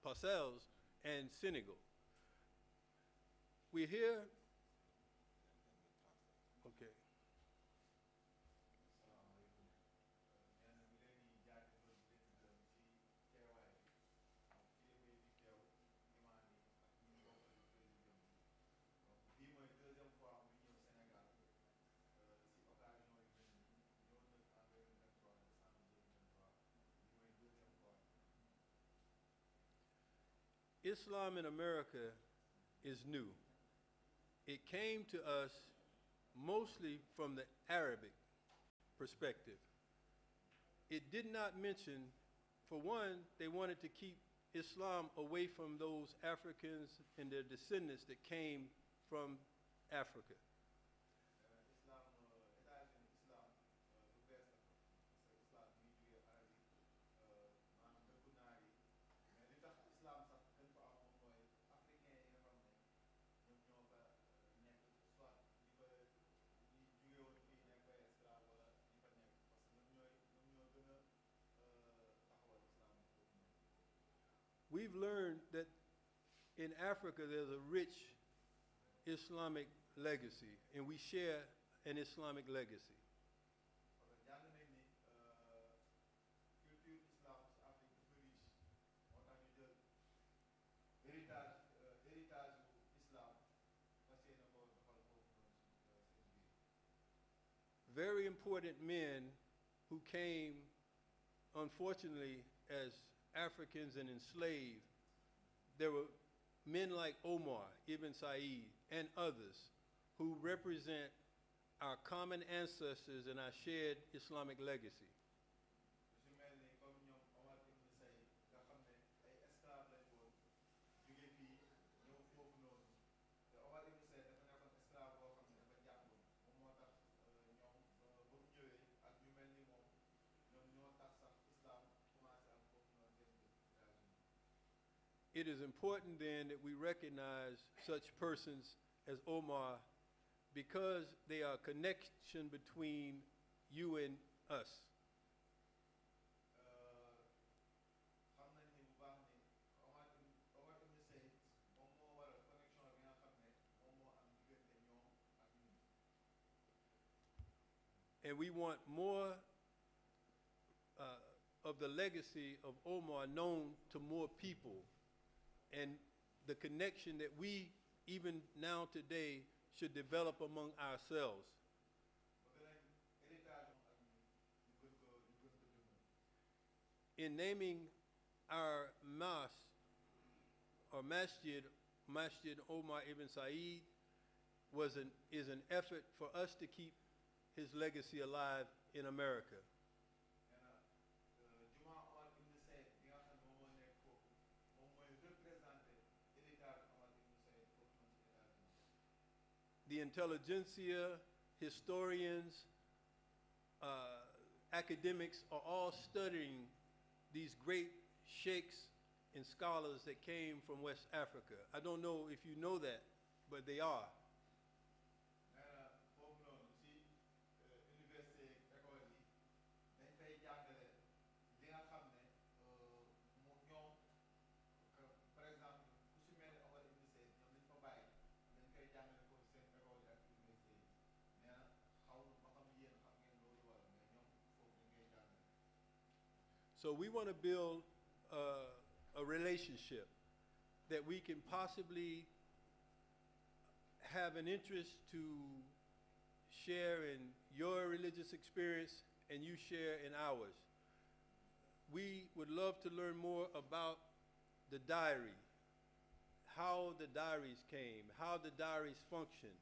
Parcelles and Senegal. We're here. Okay. Islam in America is new. It came to us mostly from the Arabic perspective. It did not mention, for one, they wanted to keep Islam away from those Africans and their descendants that came from Africa. We've learned that in Africa there's a rich Islamic legacy, and we share an Islamic legacy. Very important men who came, unfortunately, as Africans and enslaved. There were men like Omar Ibn Saïd and others who represent our common ancestors and our shared Islamic legacy. It is important then that we recognize such persons as Omar because they are a connection between you and us. And we want more of the legacy of Omar known to more people, and the connection that we, even now today, should develop among ourselves. In naming our mosque, or masjid, Masjid Omar Ibn Saïd, is an effort for us to keep his legacy alive in America. The intelligentsia, historians, academics are all studying these great sheikhs and scholars that came from West Africa. I don't know if you know that, but they are. So we want to build a relationship that we can possibly have an interest to share in your religious experience and you share in ours. We would love to learn more about the diary, how the diaries came, how the diaries function.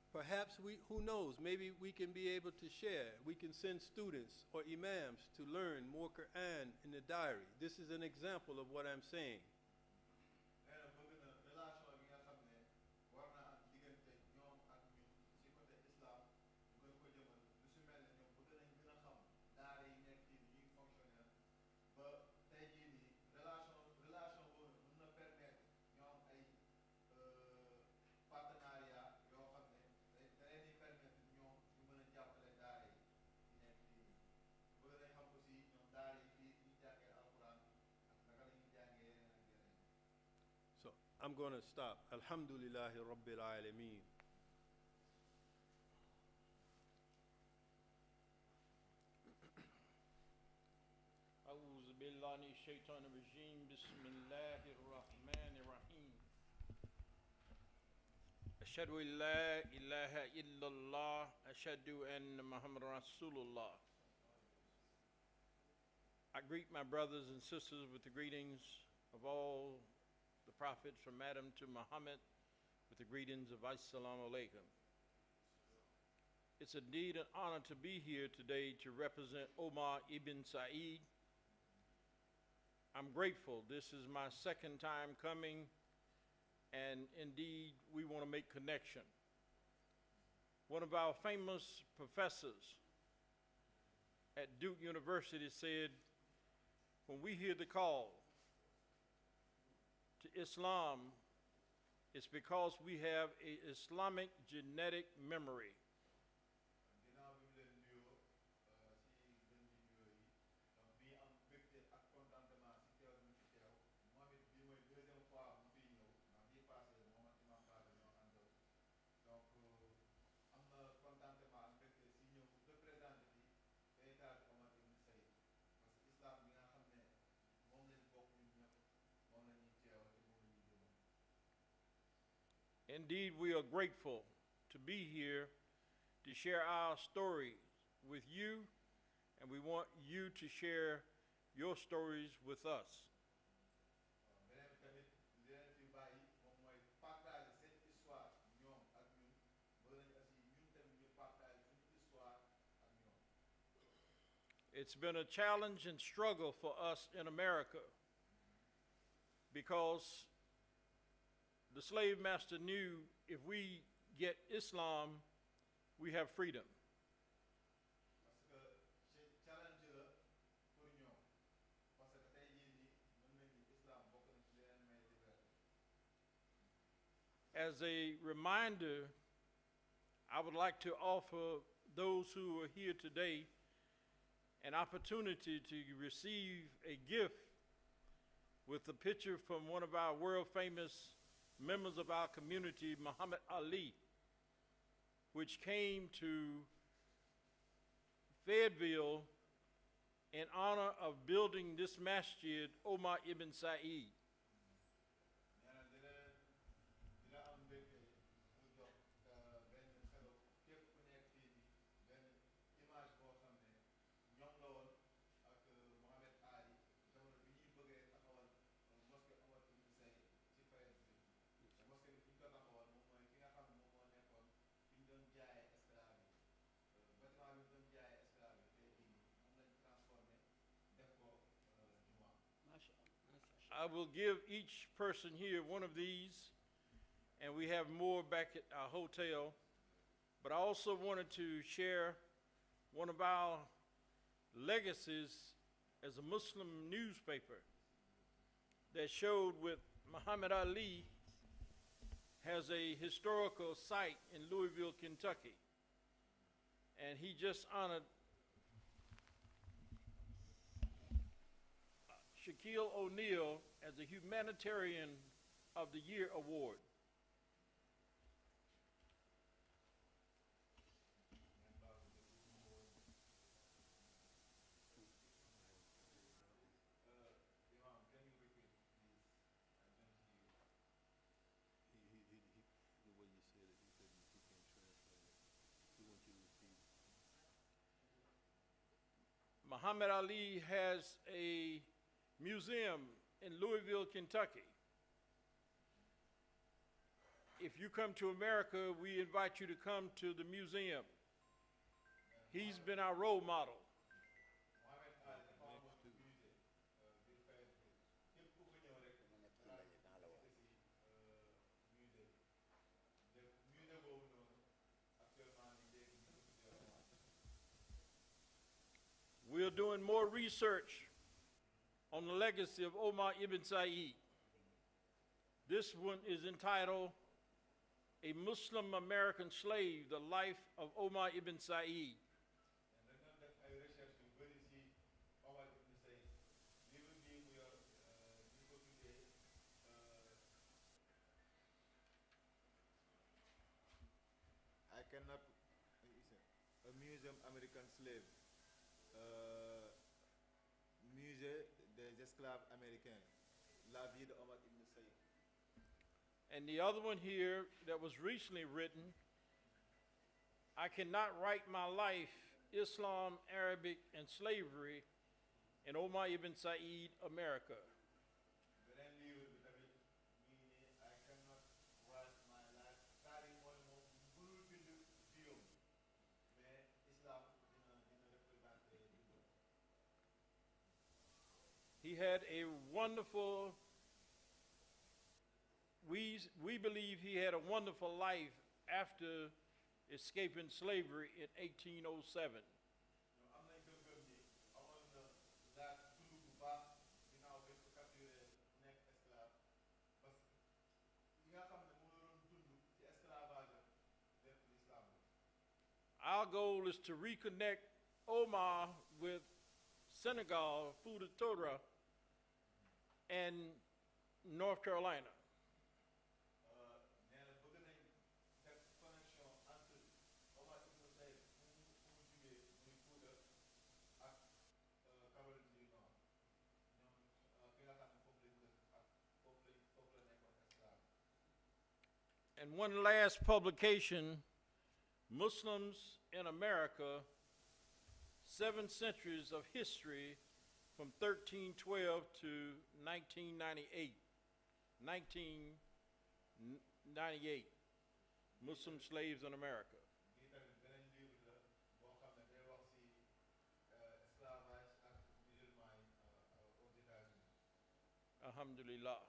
Perhaps who knows, maybe we can be able to share. We can send students or imams to learn more Quran in the diary. This is an example of what I'm saying. I'm going to stop. Alhamdulillahi Rabbil Alameen. أعوذ بالله من الشيطان الرجيم بسم الله الرحمن الرحيم أشهد أن لا إله إلا الله أشهد أن محمد رسول الله. I greet my brothers and sisters with the greetings of all the prophets from Adam to Muhammad with the greetings of Assalamu alaikum. It's indeed an honor to be here today to represent Omar Ibn Saïd. I'm grateful. This is my second time coming, and indeed we want to make connection. One of our famous professors at Duke University said, when we hear the call to Islam, it's because we have an Islamic genetic memory. Indeed, we are grateful to be here to share our story with you, and we want you to share your stories with us. It's been a challenge and struggle for us in America because the slave master knew if we get Islam, we have freedom. As a reminder, I would like to offer those who are here today an opportunity to receive a gift with a picture from one of our world famous members of our community, Muhammad Ali, which came to Fayetteville in honor of building this masjid, Omar Ibn Saïd. I will give each person here one of these, and we have more back at our hotel. But I also wanted to share one of our legacies as a Muslim newspaper that showed with Muhammad Ali has a historical site in Louisville, Kentucky. And he just honored Shaquille O'Neal as a Humanitarian of the Year award. Muhammad Ali has a museum in Louisville, Kentucky. If you come to America, we invite you to come to the museum. He's been our role model. We're doing more research on the legacy of Omar Ibn Saïd. This one is entitled A Muslim American Slave, The Life of Omar Ibn Saïd. cannot, a museum American slave, musée des esclaves américains, la vie de Omar Ibn Saïd. And the other one here that was recently written, I cannot write my life, Islam, Arabic, and slavery in Omar Ibn Saïd, America. Beneen livre bi tamit mi ngi nii, I cannot write my life, c'est-à-dire mooy moom mënul bind biom, mais islam dina représenter dundam. He had a wonderful, we believe he had a wonderful life after escaping slavery in 1807. ñoom am nañ gëm-gëm ni amoon na laaj dund bu baax ginnaaw bi ko capturé nekk esclave, parce que li nga xam ne moo doon dund ci esclavage lépp l'islam la. Our goal is to reconnect Omar with Senegal, Futa Torah, and North Carolina. nee na bëgg nañ def connexion entre Omar Ibn Saïd fu mu jugee muy Fuuta ak Caroline du Nord, ñoom fi nga xam ne foofu lañ dëkk ak foofu la nekkoon esclave. And one last publication, Muslims in America, 7 Centuries of History from 1312 to 1998. 1998, Muslim slaves in America. bii tamit beneen livre la boo xam ne day wax ci esclavage ak musulman yi aux États-Unis. Alhamdulillah.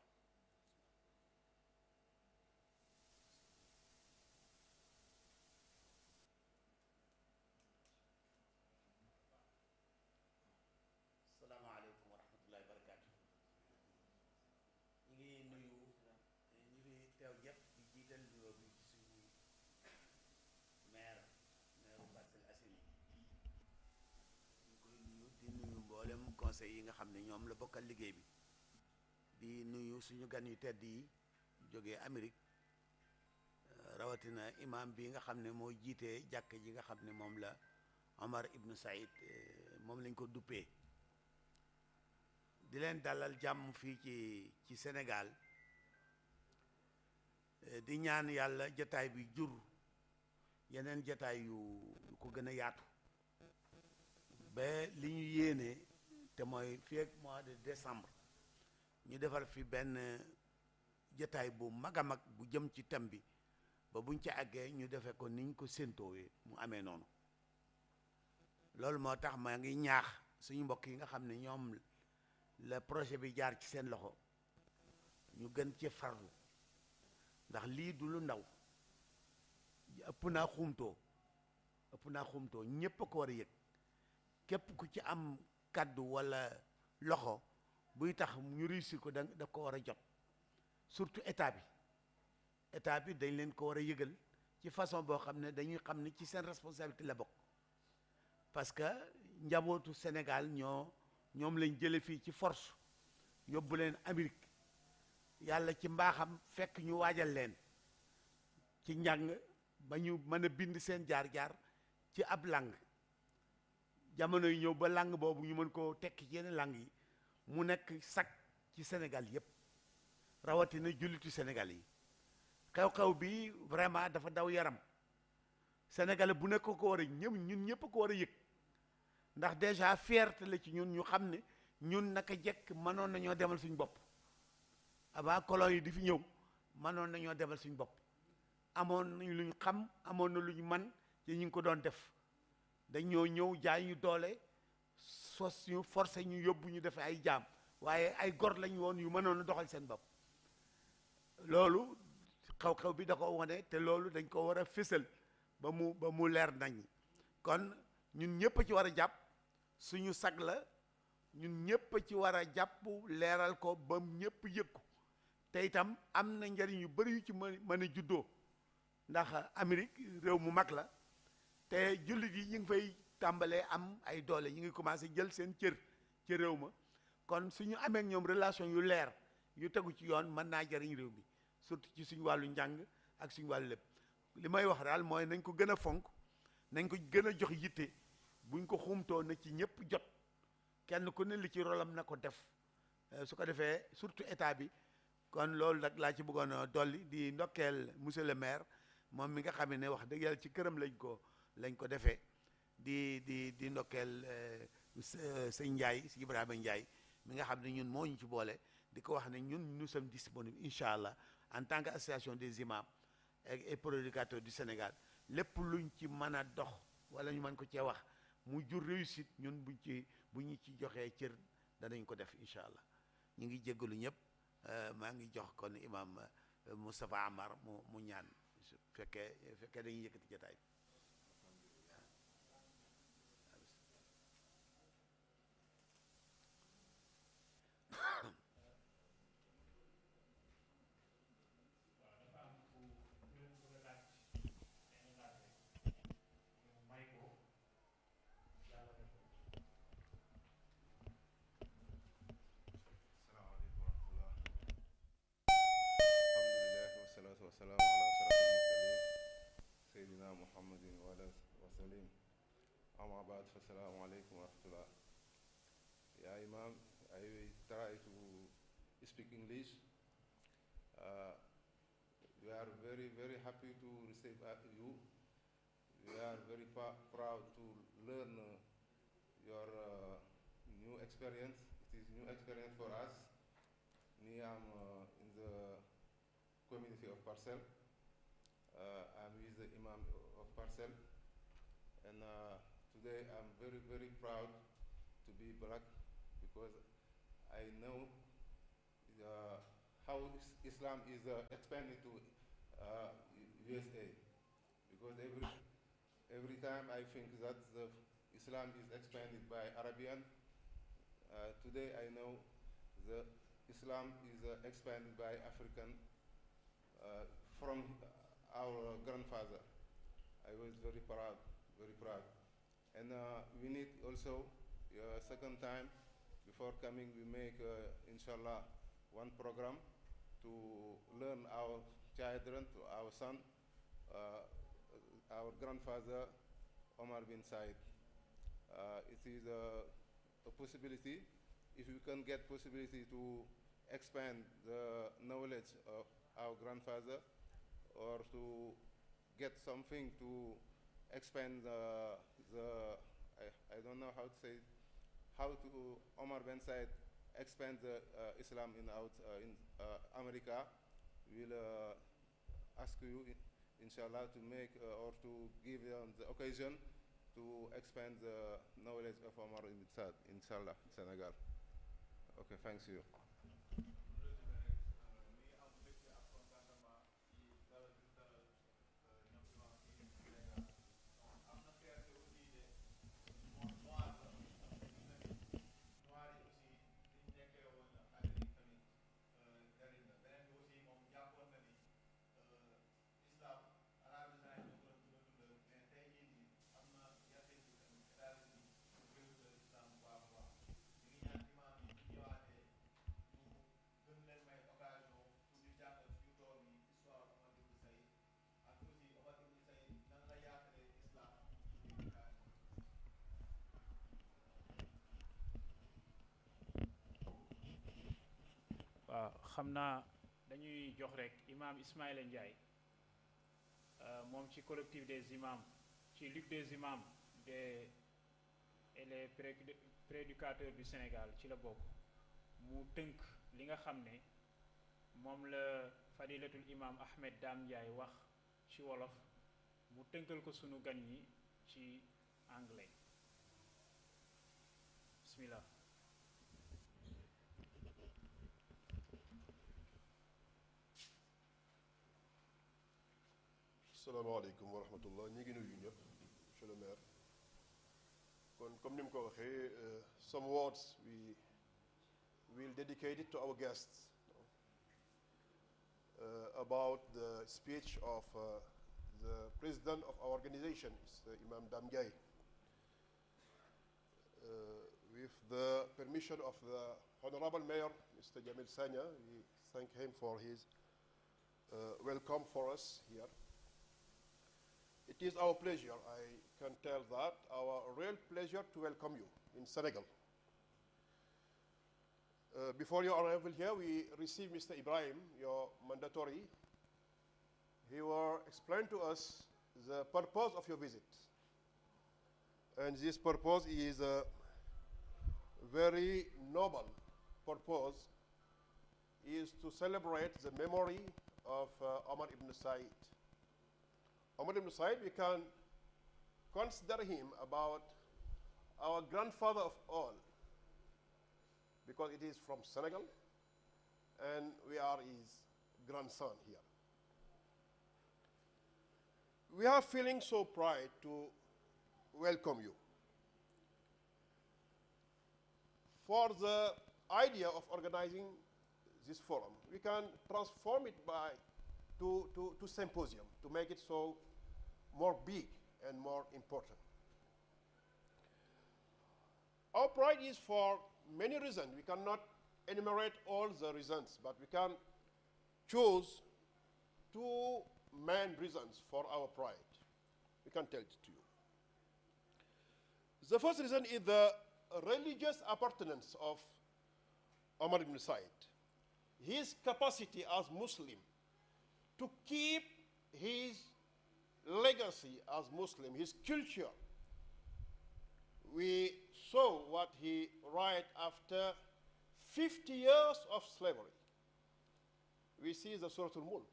Salaamaaleykum wa rahmatullahi wa barakaatu. Ñu ngi nuyu ñi fi teew ñëpp di jiital nuyoo bi ci suñu maire Parcelles Assainies. ñu koy nuyu di nuyu mboolem conseil yi nga xam ne ñoom la bokkal liggéey bi. di nuyu suñu gan yu tedd yi jógee Amérique, rawatina imam bi nga xam ne moo jiitee jàkk ji nga xam ne moom la Omar Ibn Saïd moom lañ ko duppee. di leen dalal jàmm fii ci Sénégal, di ñaan yàlla jataay bi jur yeneen jataay yu ko gën a yaatu ba li ñu yéene te mooy fii ak mois de décembre ñu defar fi benn jataay bu mag a mag bu jëm ci thème bi ba buñ ci àggee ñu defee ko niñ ko séentoowee mu amee noonu. loolu moo tax maa ngi ñaax suñu mbokk yi nga xam ne ñoom le projet bi jaar ci seen loxo ñu gën ci farlu, ndax lii du lu ndaw, ëpp naa xumtoo ñépp a ko war a yëg. képp ku ci am kàddu walla loxo buy tax ñu réussir ko da ko war a jot, surtout état bi dañ leen ko war a yëgal ci façon boo xam ne dañuy xam ne ci seen responsabilité la bokk. parce que njabootu Sénégal ñoom lañ jële fii ci force yóbbu leen Amérique, yàlla ci mbaaxam fekk ñu waajal leen ci njàng ba ñu mën a bind seen jaar-jaar ci ab langue. jamono yi ñëw ba langue boobu ñu mën koo tekki ci yeneen langue yi mu nekk sac ci Sénégal yépp, rawatina jullitu Sénégal yi. xew-xew bi vraiment dafa daw yaram. Sénégalais bu nekk ko war a ñun ñëpp ko war a yëg, ndax déjà fierté la ci ñun ñu xam ne ñun naka jekk mënoon nañoo demal suñ bopp. avant colon yi di fi ñëw mënoon nañoo demal suñ bopp, amoon nañ lu ñu xam, amoon na lu ñu man ci ñu ngi ko doon def. dañoo ñëw jaay ñu doole, sos ñu forcé ñu yóbbu ñu defe ay jaam, waaye ay gor lañ woon yu mënoon a doxal seen bopp. loolu xew-xew bi da ko wone, te loolu dañ ko war a fésal ba mu leer nañ. kon ñun ñëpp ci war a jàpp, suñu sag la, ñun ñëpp ci war a jàpp leeral ko ba ñëpp yëg ko. te itam am na njariñ yu bari yu ci mën a juddoo, ndax Amérique réew mu mag la, te jullit yi ñu ngi fay tàmbalee am ay doole, ñu ngi commencé jël seen cër ci réew ma. kon suñu amee ak ñoom relation yu leer yu tegu ci yoon mën naa jariñ réew mi, surtout ci suñu wàllu njàng ak suñu wàllu lépp. li may wax daal mooy nañ ko gën a fonk nañ ko gën a jox yitte buñ ko xumtoo na ci ñëpp jot kenn ku ne li ci rolam na ko def su ko defee surtout état bi kon loolu nag laa ci bëggoon a dolli di ndokkeel monsieur le maire moom mi nga xam ne wax dëgg yàlla ci këram lañ ko defee di ndokkeel sëñ Ndiaye si Ibrahima Ndiaye mi nga xam ne ñun moo ñu ci boole di ko wax ne ñun nous sommes disponibles incha allah en tant que association des imams et prédicateurs du Sénégal lépp luñ ci mën a dox wala ñu mën ko cee wax mu jur réussite ñun bu ñu ci joxee cër danañ ko def incha allah ñu ngi jéggalu ñëpp maa ngi jox kon imam Moustapha Amar mu ñaan fekkee dañuy yëkkati jotaay bi. والسلام على أشرف المرسلين سيدنا محمد وعلى وسلم أما بعد فالسلام عليكم ورحمة الله. يا Imam, I will try to speak English. We are very, very happy to receive you. We are very proud to learn your new experience. It is new experience for us. Me, I'm in the community of Parcelles. I'm with the Imam of Parcelles, and today I'm very, very proud to be black because I know how Islam is expanding to USA. Because every time I think that Islam is expanded by Arabian, today I know the Islam is expanded by African. From our grandfather. I was very proud, very proud. And we need also, second time, before coming, we make, inshallah, one program to learn our children, to our son, our grandfather, Omar Ibn Saïd. It is a possibility, if we can get possibility to expand the knowledge of our grandfather, or to get something to expand I don't know how to say, how to Omar bin Said expand Islam in America. We'll ask you, inshallah, to make or to give them the occasion to expand the knowledge of Omar bin Said, inshallah, in Senegal. Okay, thanks you. waaw xam naa dañuy jox rek imam Ismaïla Ndiaye moom ci collectif des imams ci ligue des imams et les prédicateurs du Sénégal ci la bokk mu tënk li nga xam ne moom la fadilatul imam Ahmed Dame Ndiaye wax ci wolof mu tënkal ko sunu gan ñi ci anglais bismillah. asalaamaaleykum wa rahmatullah ñi ngi nuyu ñëpp monsieur le maire kon comme ni mu ko waxee some words we will dedicate it to our guests about the speech of the president of our organization, Mr. Imam Dame Ndiaye. With the permission of the Honorable Mayor, Mr. Jamil Sanya, we thank him for his welcome for us here. It is our pleasure, I can tell that, our real pleasure to welcome you in Senegal. Before your arrival here, we received Mr. Ibrahim, your mandatory. He will explain to us the purpose of your visit. And this purpose is a very noble purpose, is to celebrate the memory of Omar Ibn Saïd. Omar Ibn Saïd, we can consider him about our grandfather of all, because it is from Senegal, and we are his grandson here. We are feeling so proud to welcome you. For the idea of organizing this forum, we can transform it to symposium, to make it so more big and more important. Our pride is for many reasons. We cannot enumerate all the reasons, but we can choose two main reasons for our pride. We can tell it to you. The first reason is the religious appartenance of Omar Ibn Saïd. His capacity as Muslim to keep his legacy as Muslim, his culture. We saw what he wrote after 50 years of slavery. We see the Surah Al-Mulk.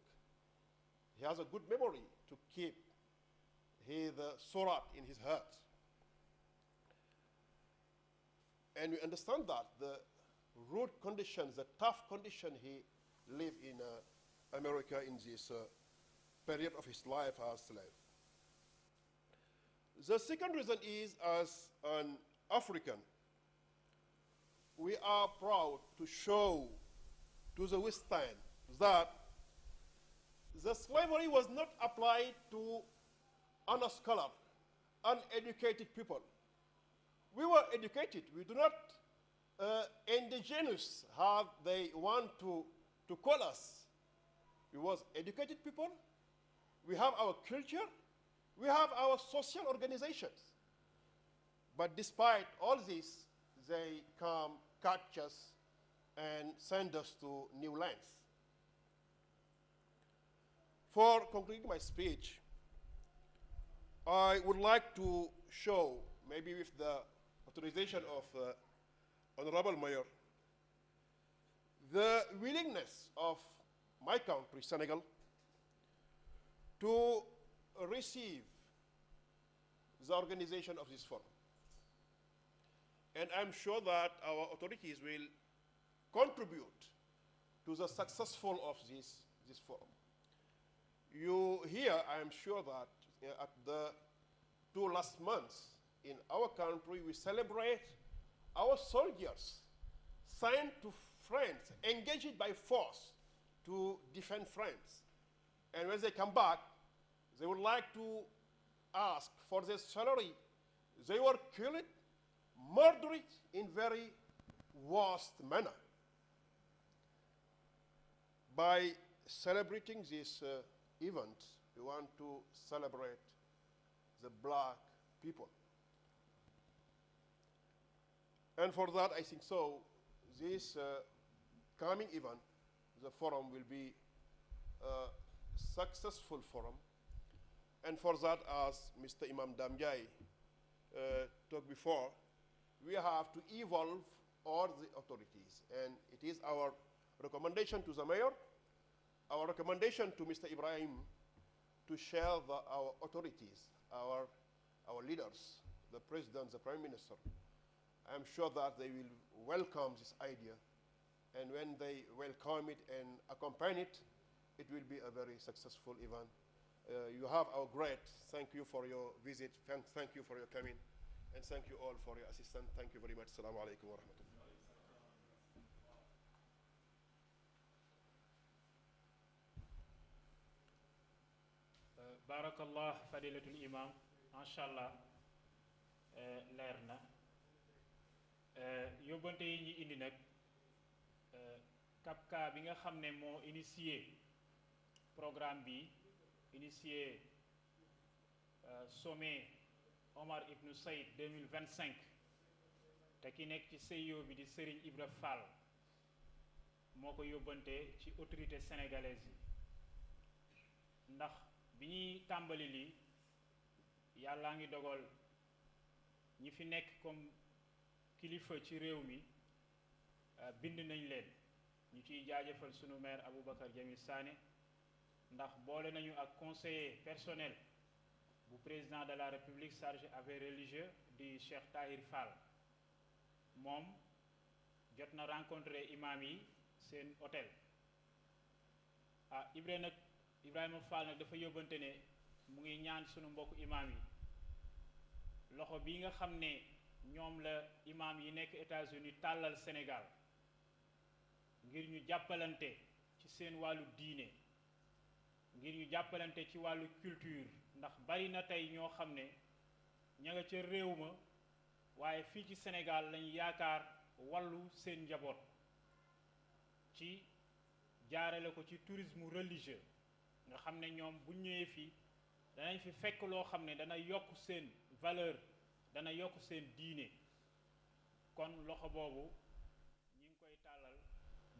He has a good memory to keep his surah in his heart. And we understand that the rude conditions, the tough condition he lived in America in this period of his life as slave. The second reason is, as an African, we are proud to show to the West End that the slavery was not applied to unschooling, uneducated people. We were educated. We do not indigenous how they want to call us. We was educated people. We have our culture. We have our social organizations. But despite all this, they come, catch us, and send us to new lands. For concluding my speech, I would like to show, maybe with the authorization of Honorable Mayor, the willingness of my country, Senegal, to receive the organization of this forum. And I'm sure that our authorities will contribute to the successful of this forum. You here, I am sure that at the 2 last months in our country, we celebrate our soldiers sent to France, engaged by force to defend France. And when they come back, they would like to ask for their salary. They were killed, murdered in very worst manner. By celebrating this event, we want to celebrate the black people. And for that, I think so, this coming event, the forum will be a successful forum. And for that, as Mr. Imam Damjai talked before, we have to evolve all the authorities. And it is our recommendation to the mayor, our recommendation to Mr. Ibrahim to share our authorities, our leaders, the president, the prime minister. I'm sure that they will welcome this idea. And when they welcome it and accompany it, it will be a very successful event. You have our great thank you for your visit, thank you for your coming, and thank you all for your assistance. Thank you very much. Assalamu alaikum wa rahmatullah. Barakallah fadilatul imam, inshallah leer na yóbbante yi ñu indi nag kapka bi nga xam ne moo initié programme bi initié sommet Omar Ibn Saïd 2025 te ki nekk ci CIO bi di Serigne Ibra Fall moo ko yóbbante ci autorité sénégalaise yi ndax bi ñuy tàmbali lii yàllaa ngi dogal ñi fi nekk comme kilifa ci réew mi bind nañ leen ñu ciy jaajëfal sunu maire Aboubacar Jamil Sané ndax boole nañu ak conseiller personnel bu président de la République chargé affaires religieuses di Cheikh Tahir Fall moom jot na rencontré imam yi seen hôtel Ibrahima Fall nag dafa yóbbante ne mu ngi ñaan sunu mbokk imam yi loxo bi nga xam ne ñoom la imam yi nekk États-Unis tàllal Sénégal ngir ñu jàppalante ci seen wàllu diine ngir ñu jàppalante ci wàllu culture ndax bari na tey ñoo xam ne ña nga ca réew ma waaye fii ci Sénégal lañu yaakaar wàllu seen njaboot ci jaarale ko ci tourisme religieux nga xam ne ñoom bu ñëwee fii danañ fi fekk loo xam ne dana yokk seen valeur dana yokk seen diine kon loxo boobu ñi ngi koy tàllal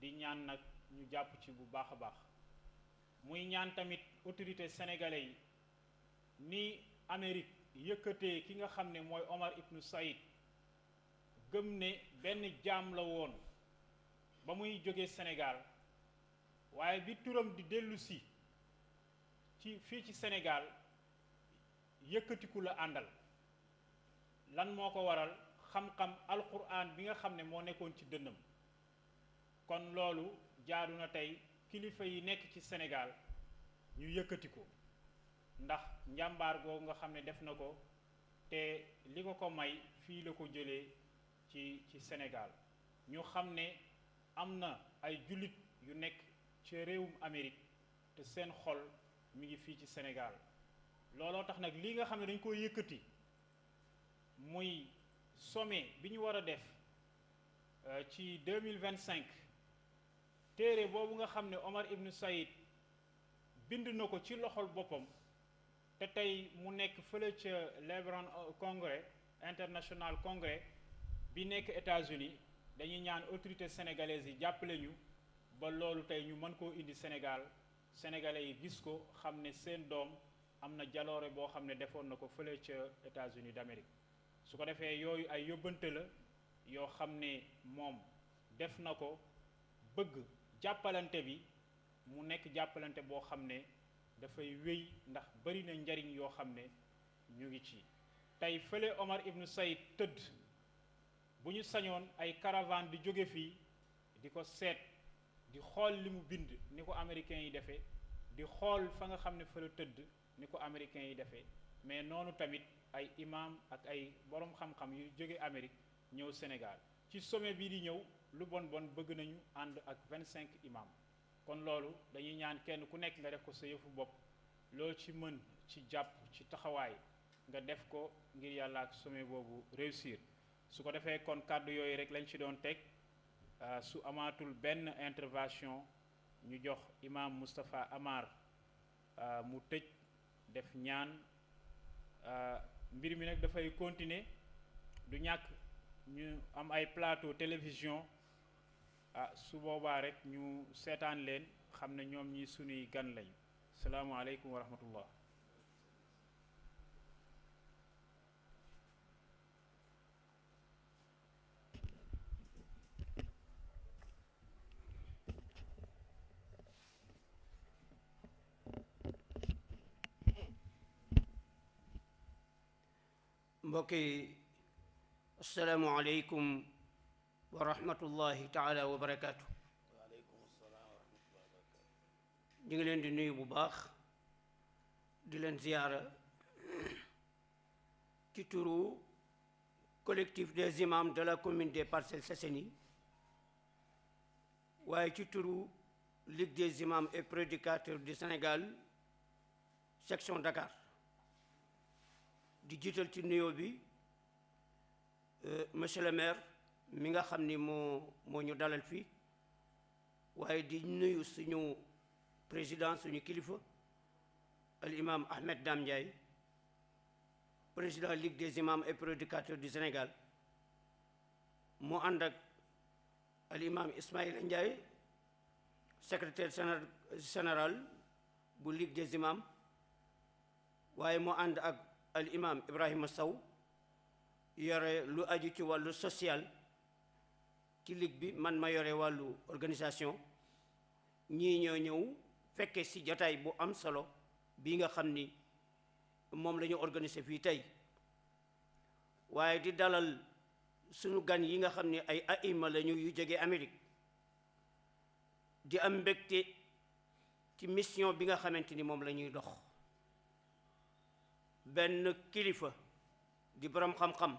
di ñaan nag ñu jàpp ci bu baax a baax muy ñaan tamit autorité sénégalais yi ni Amérique yëkkatee ki nga xam ne mooy Omar Ibn Saïd gëm ne benn jaam la woon ba muy jóge Sénégal waaye bi turam di dellu si ci fii ci Sénégal yëkkatiku la àndal lan moo ko waral xam-xam alquran bi nga xam ne moo nekkoon ci dënnam kon loolu jaadu na tey kilifa yi nekk ci Sénégal ñu yëkkati ko ndax njàmbaar googu nga xam ne def na ko te li ko may fii la ko jëlee ci Sénégal ñu xam ne am na ay jullit yu nekk ci réewum Amérique te seen xol mi ngi fii ci Sénégal looloo tax nag lii nga xam ne dañ ko yëkkati muy sommet bi ñu war a def ci 2025 téere boobu nga xam ne Omar Ibn Saïd bind na ko ci loxol boppam te tey mu nekk fële ca Lebron Congrès International Congrès bi nekk États-Unis dañuy ñaan autorité sénégalaise yi jàppale ñu ba loolu tey ñu mën koo indi Sénégal sénégalais yi gis ko xam ne seen doom am na jaloore boo xam ne defoon na ko fële ca États-Unis d'Amérique su ko defee yooyu ay yóbbante la yoo xam ne moom def na ko bëgg jàppalante bi mu nekk jàppalante boo xam ne dafay wéy ndax bari na njariñ yoo xam ne ñu ngi ci tey fële Omar Ibn Saïd tëdd bu ñu sañoon ay caravane di jóge fii di ko seet di xool li mu bind ni ko américains yi defee di xool fa nga xam ne fa la tëdd ni ko américains yi defee mais noonu tamit ay imam ak ay borom xam-xam yu jóge Amérique ñëw Sénégal ci sommet bii di ñëw lu bon bëgg nañu ànd ak 25 imam kon loolu dañuy ñaan kenn ku nekk nga def ko sa yëfu bopp loo ci mën ci jàpp ci taxawaay nga def ko ngir yàlla ak sommet boobu réussir su ko defee kon kàddu yooyu rek lañ ci doon teg su amaatul benn intervention ñu jox imam Moustapha Amar mu tëj def ñaan mbir mi nag dafay continuer du ñàkk ñu am ay plateau télévision su boobaa rek ñu seetaan leen xam ne ñoom ñi sunuy gan lañu salaamaaleykum wa rahmatullah mbokk yi asalaamualeykum wa rahmatullahi taala wa barakaatu. waaleykum salaam wa rahmatullahi wa barakaatu. ñu ngi leen di nuyu bu baax di leen ziyaara ci turu collectif des imams de la commune des Parcelles Assainies waaye ci turu Ligue des imams et prédicateurs du Sénégal section Dakar di jiital ci nuyoo bi monsieur le maire mi nga xam ni moo ñu dalal fii waaye di nuyu suñu président suñu kilifa al imam Ahmed Dame Ndiaye président Ligue des imams et prédicateurs du Sénégal mu ànd ak al imam Ismaïla Ndiaye secrétaire général bu Ligue des imams waaye mu ànd ak al imam Ibrahima Sow yore lu aju ci wàllu social ci ligue bi, man ma yore wàllu organisation. ñii ñoo ñëw fekke ci jotaay bu am solo bii nga xam ni moom la ñu organiser fii tey waaye di dalal sunu gan yi nga xam ni ay aima la ñu yu jóge Amérique di am mbégte ci mission bi nga xamante ni moom la ñuy dox. benn kilifa di borom xam-xam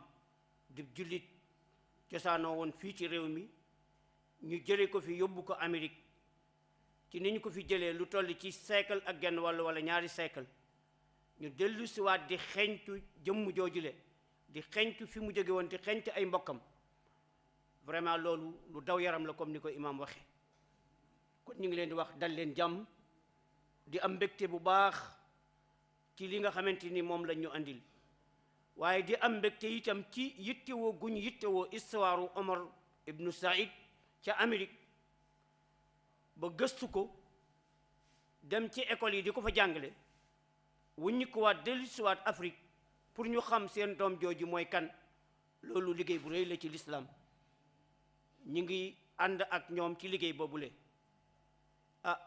di jullit cosaanoo woon fii ci réew mi ñu jële ko fi yóbbu ko Amérique ci ni ñu ko fi jëlee lu toll ci siècle ak genn wala ñaari siècle ñu dellu siwaat di xeñtu jëmm joojule di xeñtu fi mu jóge woon di xeñtu ay mbokkam vraiment loolu lu daw yaram la comme ni ko imam waxe kon ñu ngi leen di wax dal leen jàmm di am mbégte bu baax ci li nga xamante ni moom lañ ñu andil waaye di am mbégte itam ci yittewoo guñ yittewoo histoire Omar Ibn Saïd ca Amérique ba gëstu ko dem ci école yi di ko fa jàngale wuññi ko waat dellusiwaat Afrique pour ñu xam seen doom jooju mooy kan. loolu liggéey bu rëy la ci l'islam ñu ngi ànd ak ñoom ci liggéey boobule.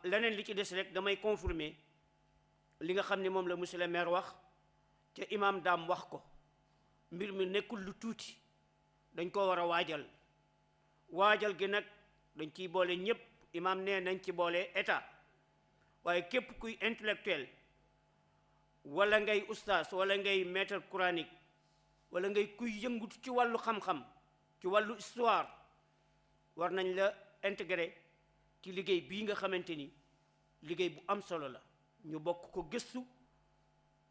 leneen li ci des rek damay confirmer li nga xam ne moom la monsieur le maire wax ca imam daam wax ko mbir mi nekkul lu tuuti dañ ko war a waajal gi nag dañ ciy boole ñëpp. imam nee nañ ci boole état waaye képp kuy intellectuel wala ngay ustaas wala ngay maître coranique wala ngay kuy yëngutu ci wàllu xam-xam ci wàllu histoire war nañ la intégrer ci liggéey bii nga xamante ni liggéey bu am solo la ñu bokk ko gëstu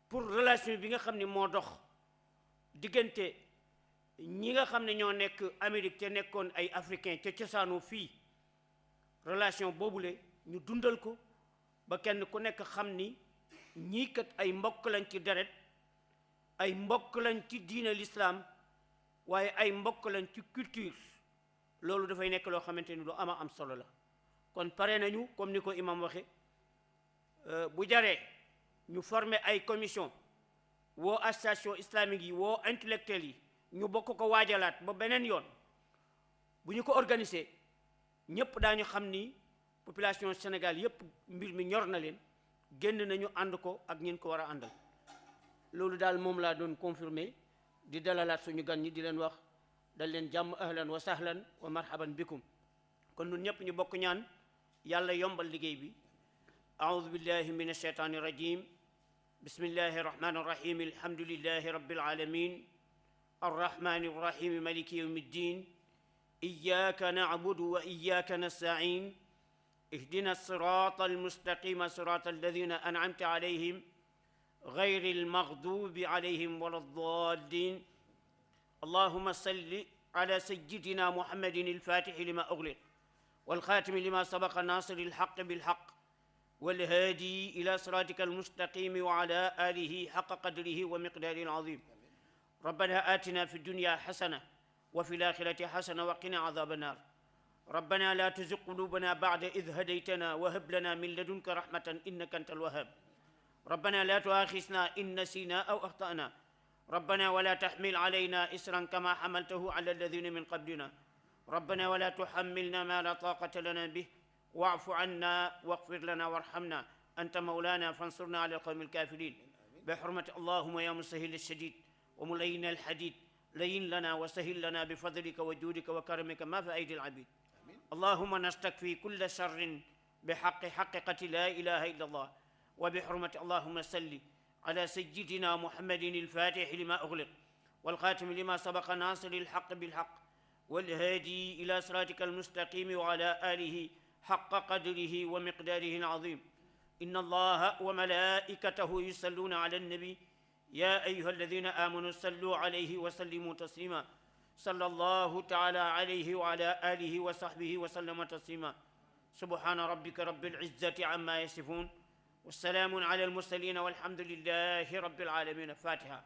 pour relation bi nga xam ne moo dox diggante ñi nga xam ne ñoo nekk Amérique te nekkoon ay africain ca cosaanu fii relation boobule ñu dundal ko ba kenn ku nekk xam ni ñii kat ay mbokk lañ ci deret ay mbokk lañ ci diine l'islam waaye ay mbokk lañ ci culture. loolu dafay nekk loo xamante ni lu ama am solo la kon pare nañu comme ni ko imam waxe bu jaree ñu former ay commission woo association islamique yi woo intellectuels yi ñu bokk ko waajalaat ba beneen yoon bu ñu ko organiser ñëpp daañu xam ni population Sénégal yëpp mbir mi ñor na leen génn nañu ànd ko ak ñin ko war a àndal. loolu daal moom laa doon confirmer di dalalaat suñu gan ñi di leen wax dal leen jàmm ahlan wa sahlan wa marhaban bikum. kon ñun ñëpp ñu bokk ñaan yàlla yombal liggéey bi. a'udhu billahi minash shaitani rajim. bismillahi rahmani rahim. alhamdulillahi rabbil alamin. arrahmani rahim maliki yawmiddin. إياك نعبد وإياك نستعين اهدنا الصراط المستقيم صراط الذين أنعمت عليهم غير المغضوب عليهم ولا الضالين اللهم صل على سيدنا محمد الفاتح لما أغلق والخاتم لما سبق ناصر الحق بالحق والهادي إلى صراطك المستقيم وعلى آله حق قدره ومقداره العظيم ربنا آتنا في الدنيا حسنة وفي الآخرة حسنة وقنا عذاب النار ربنا لا تزغ قلوبنا بعد إذ هديتنا وهب لنا من لدنك رحمة إنك أنت الوهاب ربنا لا تؤاخذنا إن نسينا أو أخطأنا ربنا ولا تحمل علينا إسرا كما حملته على الذين من قبلنا ربنا ولا تحملنا ما لا طاقة لنا به واعف عنا واغفر لنا وارحمنا أنت مولانا فانصرنا على القوم الكافرين بحرمة اللهم يا مسهل الشديد وملين الحديد لين لنا وسهل لنا بفضلك وجودك وكرمك ما في أيدي العبيد اللهم نستكفي كل شر بحق حقيقة لا إله إلا الله وبحرمة اللهم صل على سيدنا محمد الفاتح لما أغلق والخاتم لما سبق ناصر الحق بالحق والهادي إلى صراطك المستقيم وعلى آله حق قدره ومقداره العظيم إن الله وملائكته يصلون على النبي يا أيها الذين آمنوا صلوا عليه وسلموا تسليما صلى الله تعالى عليه وعلى آله وصحبه وسلم تسليما سبحان ربك رب العزة عما يصفون والسلام على المرسلين والحمد لله رب العالمين. فاتحة.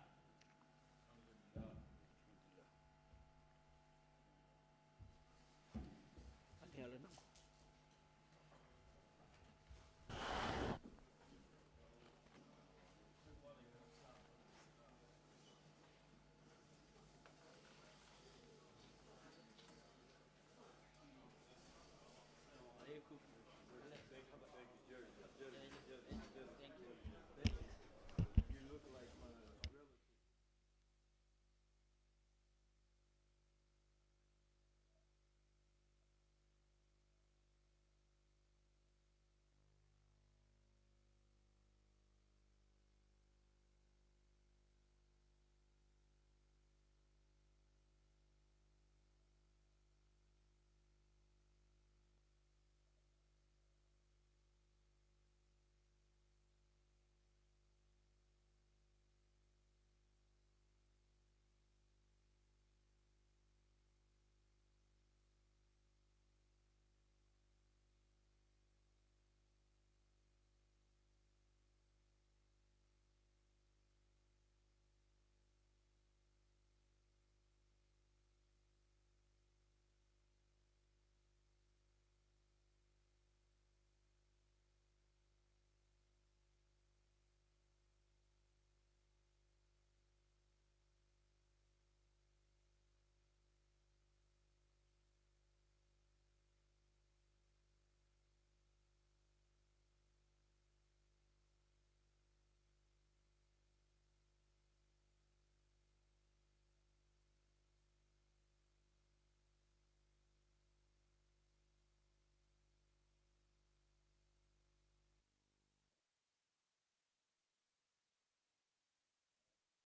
Thank you, Jerry.